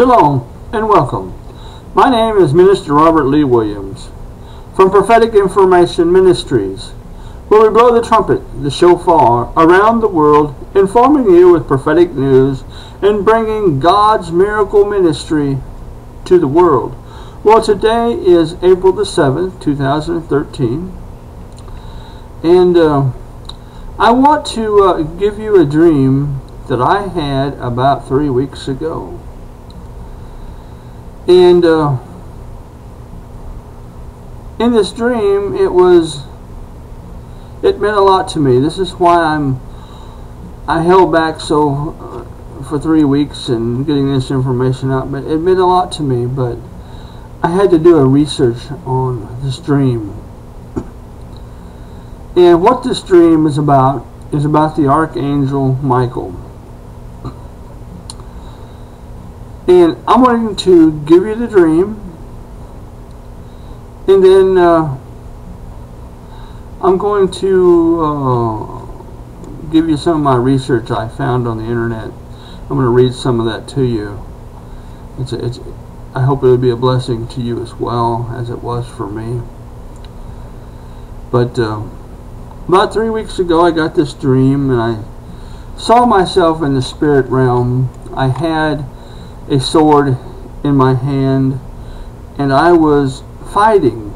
Shalom and welcome. My name is Minister Robert Lee Williams from Prophetic Information Ministries, where we blow the trumpet, the shofar, around the world, informing you with prophetic news and bringing God's miracle ministry to the world. Well, today is April the 7th, 2013, and I want to give you a dream that I had about 3 weeks ago. And in this dream, it meant a lot to me. This is why I held back for 3 weeks and getting this information out. But it meant a lot to me. But I had to do a research on this dream. And what this dream is about the Archangel Michael. And I'm going to give you the dream, and then I'm going to give you some of my research I found on the internet. I'm going to read some of that to you. I hope it will be a blessing to you as well as it was for me. But about 3 weeks ago, I got this dream, and I saw myself in the spirit realm. I had a sword in my hand, and I was fighting.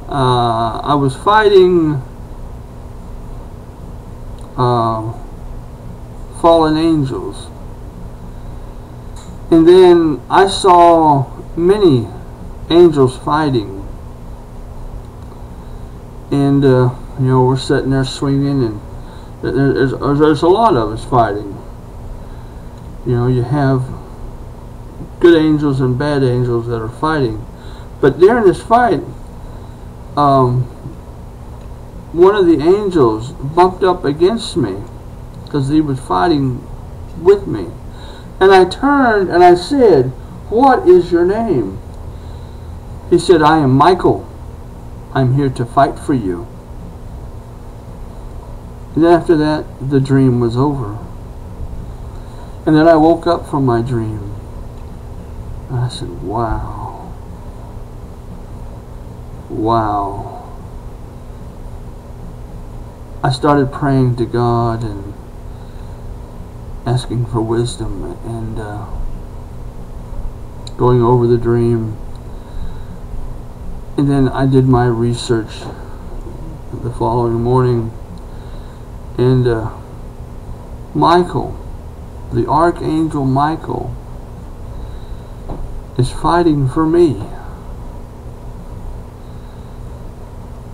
I was fighting fallen angels, and then I saw many angels fighting, and we're sitting there swinging, and there's a lot of us fighting. You have good angels and bad angels that are fighting. But during this fight, one of the angels bumped up against me because he was fighting with me. And I turned and I said, "What is your name?" He said, "I am Michael. I'm here to fight for you." And after that, the dream was over. And then I woke up from my dream, and I said, wow. I started praying to God and asking for wisdom and going over the dream. And then I did my research the following morning, and Michael, the Archangel Michael, is fighting for me.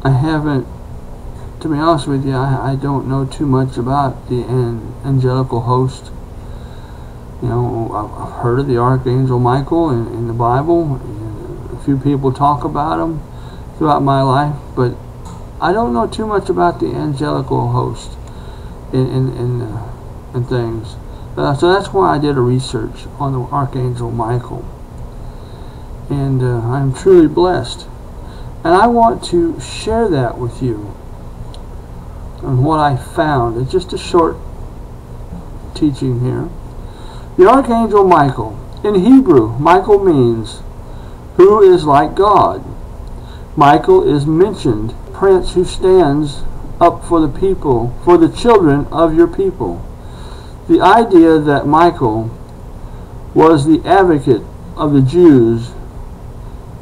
I haven't, to be honest with you, I don't know too much about the angelical host. I've heard of the Archangel Michael in the Bible. A few people talk about him throughout my life, but I don't know too much about the angelical host and things. So that's why I did a research on the Archangel Michael. And I'm truly blessed. And I want to share that with you on what I found. It's just a short teaching here. The Archangel Michael. In Hebrew, Michael means who is like God. Michael is mentioned, prince who stands up for the people, for the children of your people. The idea that Michael was the advocate of the Jews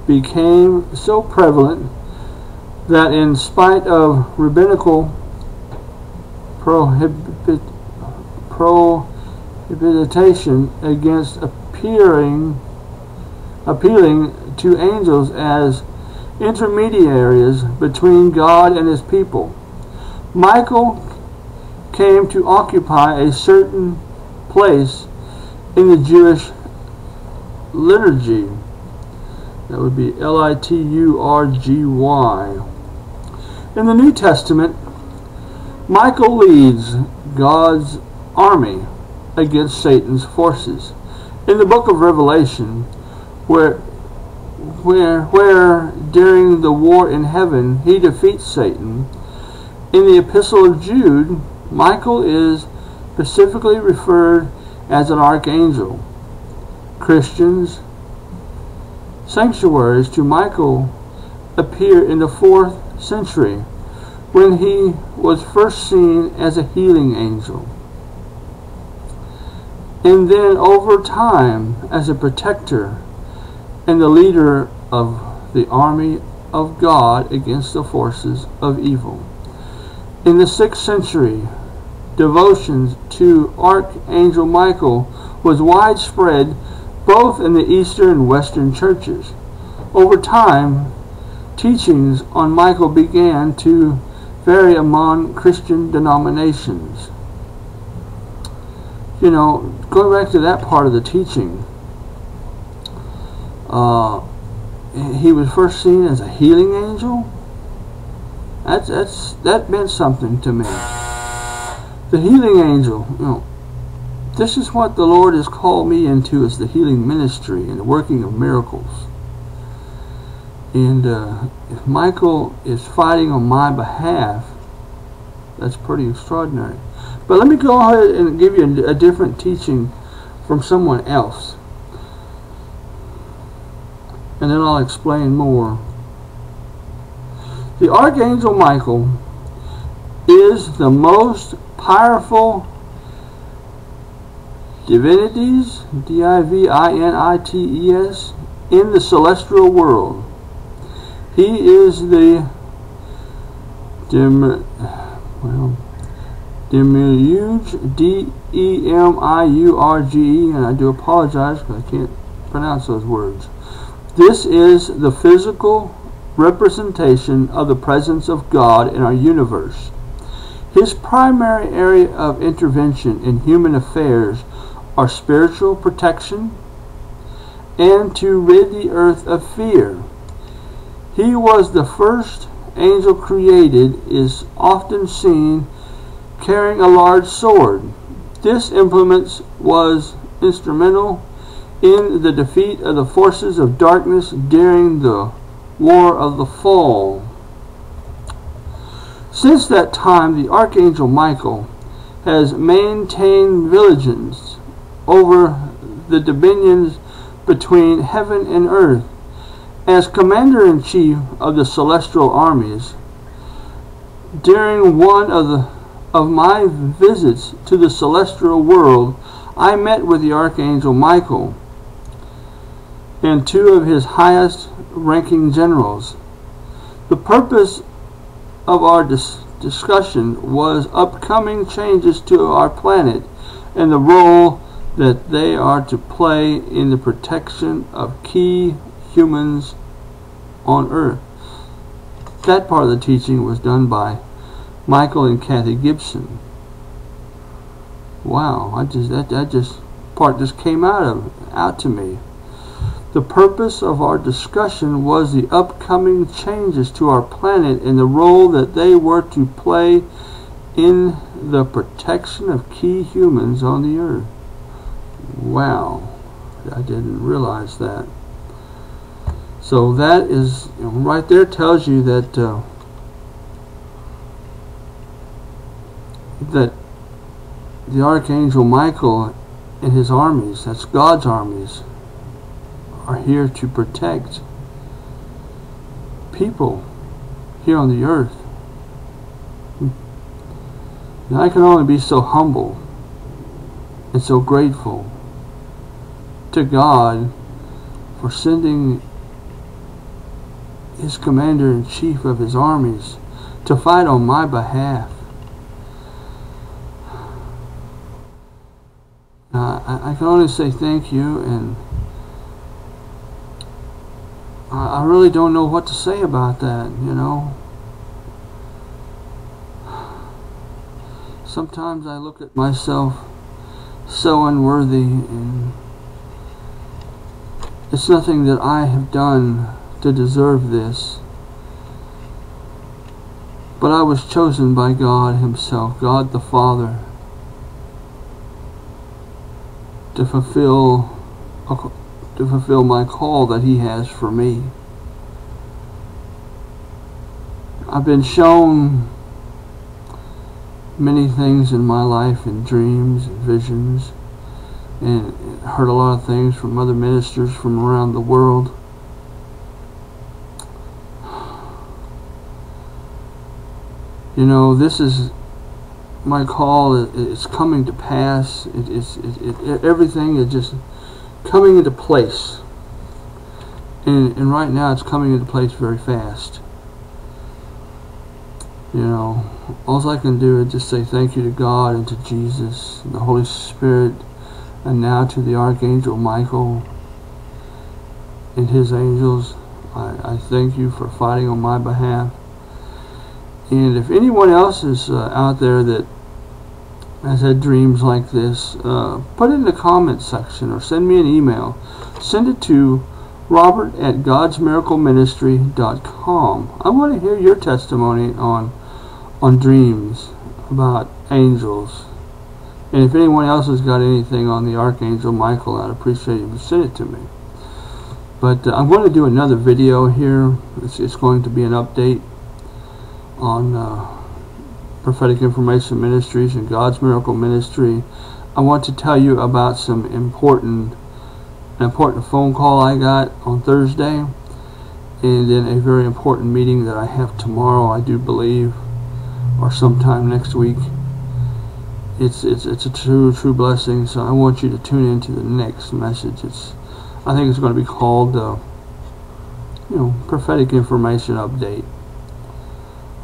became so prevalent that in spite of rabbinical prohibition against appealing to angels as intermediaries between God and his people, Michael came to occupy a certain place in the Jewish liturgy. That would be liturgy. In the New Testament, Michael leads God's army against Satan's forces. In the book of Revelation, where during the war in heaven he defeats Satan, in the Epistle of Jude, Michael is specifically referred as an archangel. Christians, sanctuaries to Michael appear in the 4th century when he was first seen as a healing angel, and then over time as a protector and the leader of the army of God against the forces of evil. In the 6th century, devotion to Archangel Michael was widespread both in the Eastern and Western churches. Over time, teachings on Michael began to vary among Christian denominations. You know, going back to that part of the teaching, he was first seen as a healing angel. That meant something to me. The healing angel, you know, this is what the Lord has called me into, is the healing ministry and the working of miracles. And if Michael is fighting on my behalf, that's pretty extraordinary. But let me go ahead and give you a different teaching from someone else, and then I'll explain more. The Archangel Michael is the most powerful divinities, D-I-V-I-N-I-T-E-S, in the celestial world. He is the Demiurge, D-E-M-I-U-R-G-E, and I do apologize because I can't pronounce those words. This is the physical representation of the presence of God in our universe. His primary area of intervention in human affairs are spiritual protection and to rid the earth of fear. He was the first angel created, is often seen carrying a large sword. This implement was instrumental in the defeat of the forces of darkness during the War of the Fall. Since that time, the Archangel Michael has maintained vigilance over the dominions between heaven and earth. As Commander-in-Chief of the celestial armies, during one of my visits to the celestial world, I met with the Archangel Michael and 2 of his highest ranking generals. The purpose of our discussion was upcoming changes to our planet and the role that they are to play in the protection of key humans on Earth. That part of the teaching was done by Michael and Kathy Gibson. Wow, that part just came out to me. The purpose of our discussion was the upcoming changes to our planet and the role that they were to play in the protection of key humans on the earth. Wow, I didn't realize that. So that is, you know, right there tells you that that the Archangel Michael and his armies, that's God's armies, are here to protect people here on the earth. And I can only be so humble and so grateful to God for sending his Commander-in-Chief of his armies to fight on my behalf. I can only say thank you, and I really don't know what to say about that, you know. Sometimes I look at myself so unworthy, and it's nothing that I have done to deserve this. But I was chosen by God himself, God the Father, to fulfill my call that he has for me. I've been shown many things in my life, in dreams and visions and heard a lot of things from other ministers from around the world. You know, this is my call. It's coming to pass. Everything is just coming into place, and right now it's coming into place very fast. You know, all I can do is just say thank you to God and to Jesus and the Holy Spirit, and now to the Archangel Michael and his angels. I thank you for fighting on my behalf. And if anyone else is out there that has had dreams like this, put it in the comments section or send me an email. Send it to robert@godsmiracleministry.com. I want to hear your testimony on dreams about angels. And if anyone else has got anything on the Archangel Michael, I'd appreciate it if you send it to me. But I'm going to do another video here. It's going to be an update on Prophetic Information Ministries and God's Miracle Ministry. I want to tell you about some important phone call I got on Thursday, and then a very important meeting that I have tomorrow, I do believe, or sometime next week. It's a true blessing. So I want you to tune into the next message. I think it's going to be called Prophetic Information Update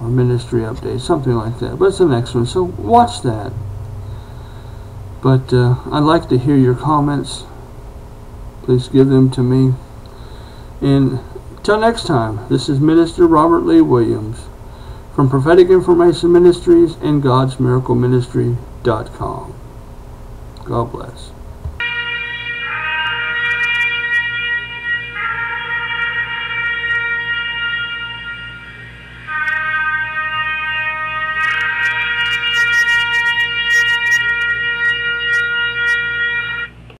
or Ministry Update, something like that. But it's the next one, so watch that. But I'd like to hear your comments. Please give them to me. And till next time, this is Minister Robert Lee Williams from Prophetic Information Ministries and God's Miracle Ministry.com. God bless.